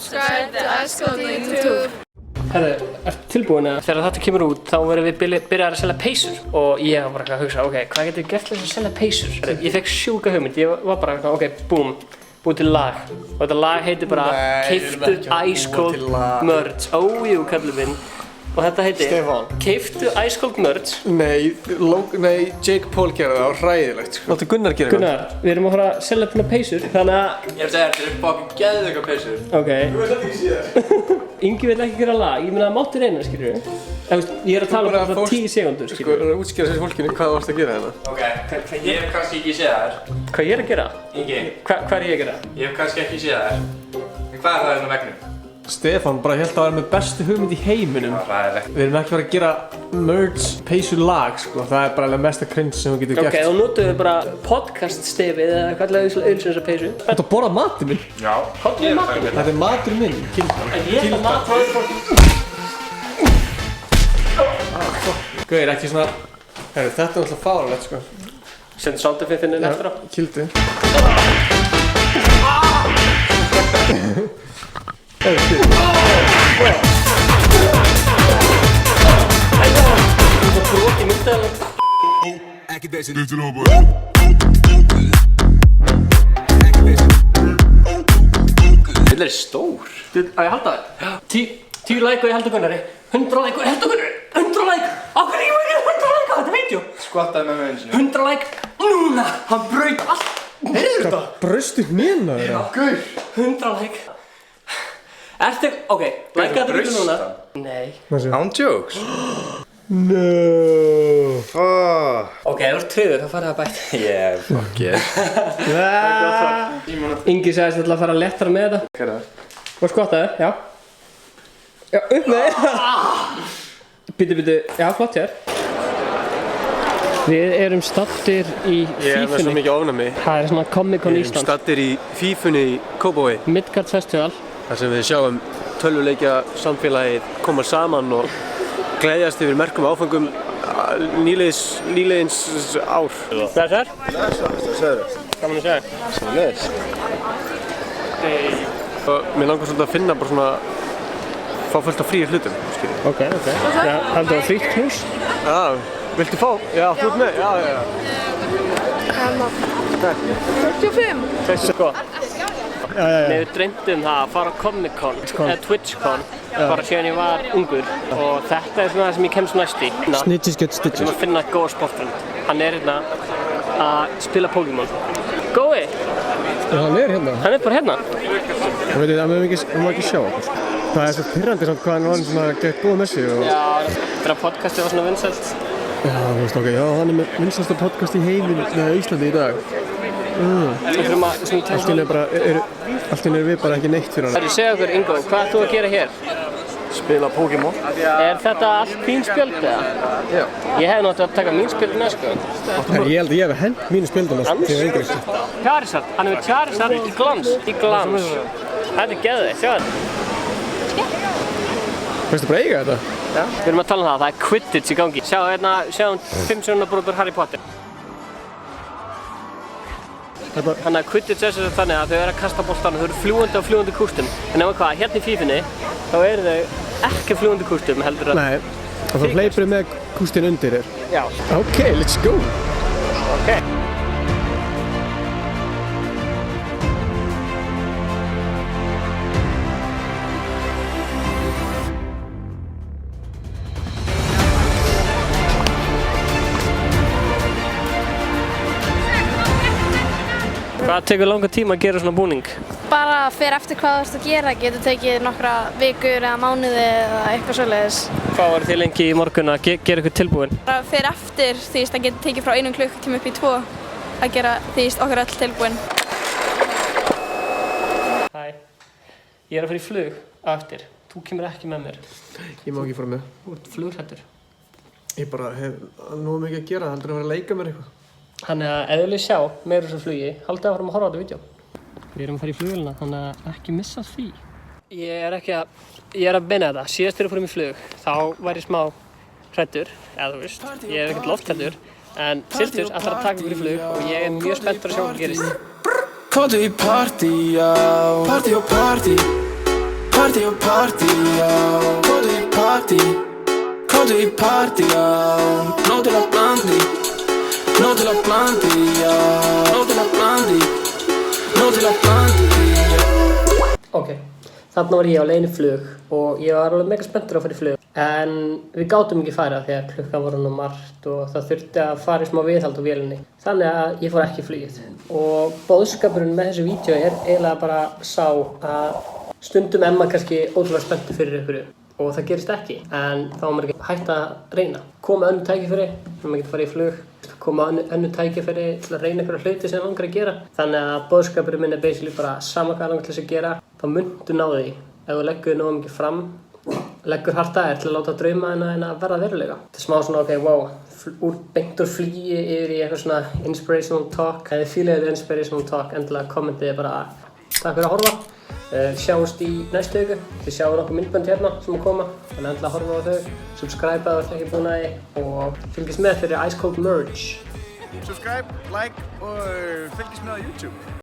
Subscribe to Icecold YouTube. Herðu, ertu tilbúin að þegar þetta kemur út þá verðum við byrjað að selja peysur og ég var bara að hugsa, ok, hvað getum við gert til þess að selja peysur? Ég fekk sjúka hugmynd, ég var bara að, ok, búm, búið til lag og þetta lag heitir bara Keiftu Icecold Merch. Ójú, kallum minn. Og þetta heitir Stefán. Keiftu Icecold Merch. Nei, Jake Paul gerði það, það var hræðilegt sko. Láttu Gunnar gera Gunnar, við erum að fara að selja þarna peysur, þannig að Ég hef segið þetta er fucking geðveika peysur. ok. Þú veist þetta ekki síðan. Ingi vil ekki gera lag, ég meina það máttu reyna, skilur við. Ég er að tala bara svona 10 sekundur, Sko, skilur við. það er að útskýra þessi fólkinu hvað þú varst að gera hérna. Ok, ég hef kannski ekki séð þær. Hvað ég er að gera? Ingi, Hvað er ég að gera? ég hef kannski ekki séð þær. En hvað er það hérna á veggnum? Stefán bara hélt að vera með bestu hugmynd í heiminum. Það er ræðilegt. Við erum ekki fara að gera merch peysu lag sko, það er bara alveg mesta cringe sem þú getur Ok, gert. þá notum við bara podcast-stefið eða hvað er auðvitað peysu. Þú ert að borða matinn minn. Já. Hvað er matinn minn? Þetta er matur minn, kildan. En ég er að mat Gauðir, ekki svona, herru, þetta er náttúrulega fáralegt sko. Send soundeffektinn inn eftir á. Kildi. Það brot í myndaðalinn. Þetta er stór. Á ég halda það? 10 like og ég halda Gunnari. 100 like og ég halda Gunnari. 100 like. Á hverju ég var ekki 100 like á þetta video? Skvattaði með mig eins og 100 like. Núna. Hann braut allt. Heyrðu þetta? Braustu hnýna þeirra. Guð. 100 like. Ertu, ok, like þetta video núna. Nei. Án jokes. No. Ok, ef þú ert tryggður, þá farið það bætt. Yeah, fuck yeah. Ingi sagðist að fara léttara með þetta. Hvað er það? Var skvattaður, já. Já, upp með þér. Bíddu, já, flott hér. Við erum staddir í Ég er með svo Fífunni. mikið ofnæmi. Það er svona Comic-Con Við erum Ísland. stattir í Fífunni í Kópavogi. Midgard Festival. Þar sem við sjáum tölvuleikja samfélagið koma saman og gleðjast yfir merkum áfengum nýliðins ár. Blessar. Gaman að segja. Og mér langar svolítið að finna bara svona, fá fullt af fríir hlutum, skiljið. Ok. Já, heldur það frítt knús? Já, viltu fá? Já, þú ert með? Já. 45. Sko. Við dreymdum það að fara á Comic-Con, eða Twitch-Con, bara síðan ég var ungur. Og þetta er svona það sem ég kemst næst í. Snitches get Við stitches. erum að finna góða sportfriend. Hann er hérna að spila Pokémon. Gói, Já, hann er hérna. hann er bara hérna. Og veitir, það má ekki sjá okkur. Það er svo pirrandi samt hvað hann var svona gett góð með sig og... Já, þegar podcastið var svona vinsælt. Já, þú veist ok, já, hann er með vinsælsta podcast í heiminn í Íslandi í dag. Við þurfum að svona Allt í einu er við bara ekki neitt fyrir hann. Herri, segja okkur Ingo, hvað ert þú að gera hér? Spila Pokémon. Er þetta allt þín spjöld eða? Já. Ég hef náttúrulega að taka mín spjöld næst sko. Ég held að ég hef hent mínu spildum þegar yngri. Charizard, hann er með Charizard í glans. Þetta er geðveikt, sjá þetta. Veistu bara eiga þetta? Já. Við erum að tala um það er Quidditch í gangi. Sjáum 5 sjónarbrotur Harry Potter. Þannig að Quidditch er sem þannig að þau eru að kasta boltan og þau eru fljúandi á fljúandi kústum. En ef hvað, hérna í Fífunni, þá eru þau ekki fljúandi kústum heldur að... Nei, og þá hleypur þið með kústinn undir þér. Já. Ok, let's go! Ok. Hvað tekur langa tíma að gera svona búning? Bara fyrir eftir hvað þú ert að gera, getur tekið nokkra vikur eða mánuði eða eitthvað svoleiðis. Hvað var þið lengi í morgun að gera eitthvað tilbúin? Bara fyrir eftir því að getur tekið frá 1 klukkutíma upp í 2 að gera því okkur öll tilbúin. Hæ, ég er að fara í flug á eftir. Þú kemur ekki með mér. Ég má ekki fara með. Þú ert flughræddur. Ég bara hef nógu mikið að gera, heldur að vera að leika mér eitthvað. Þannig að ef þið viljið sjá meira úr þessu flugi, haldið áfram að horfa á þetta vídeo. Við erum að fara í flugvélina, þannig að ekki missa því. Ég er að meina þetta. Síðast þegar við fórum í flug, þá var ég smá hræddur, eða þú veist, ég er ekkert lofthræddur. En Siltur ætlar að taka ykkur í flug og ég er mjög spenntur að sjá hvað gerist. Komdu í partí, já, partí og partí. Party og party, já. Komdu í party. Komdu í party, já. Nóg til að blandi. Nóg til að blandi, já. Nóg til að blandi. Nóg til að blandi, já. Ok, þarna var ég á leiðinni í flug og ég var alveg mega spenntur að fara í flug. En við gátum ekki fara því að klukkan var nú margt og það þurfti að fara í smá viðhald á vélinni. Þannig að ég fór ekki í flugið. Og boðskapurinn með þessu vídeo eiginlega bara sá að stundum er maður kannski ótrúlega spenntur fyrir einhverju og það gerist ekki. En þá var maður ekki hægt að reyna. Koma önnur tækifæri, maður getur farið í flug. Koma önnur tækifæri til að reyna einhverja hluti sem langar að gera. Þannig að boðskapurinn minn er basically bara sama hvað langar til þess að gera. Þá muntu ná því ef þú leggur nógu mikið fram. Leggur hart að til að láta drauma en að verða veruleika. Þetta er smá svona, ok, wow, beint úr flugi yfir í eitthvað svona inspirational talk. Ef þið fílið þetta inspirational talk, endilega kommentið bara takk fyrir að horfa. Sjáumst í næstu viku. Þið sjáum nokkuð myndbönd hérna sem að koma, þannig endilega horfa á þau. Subscribe ef þið ekki búin að því og fylgist með fyrir Ice Cold Merge. Subscribe, like og fylgist með á YouTube.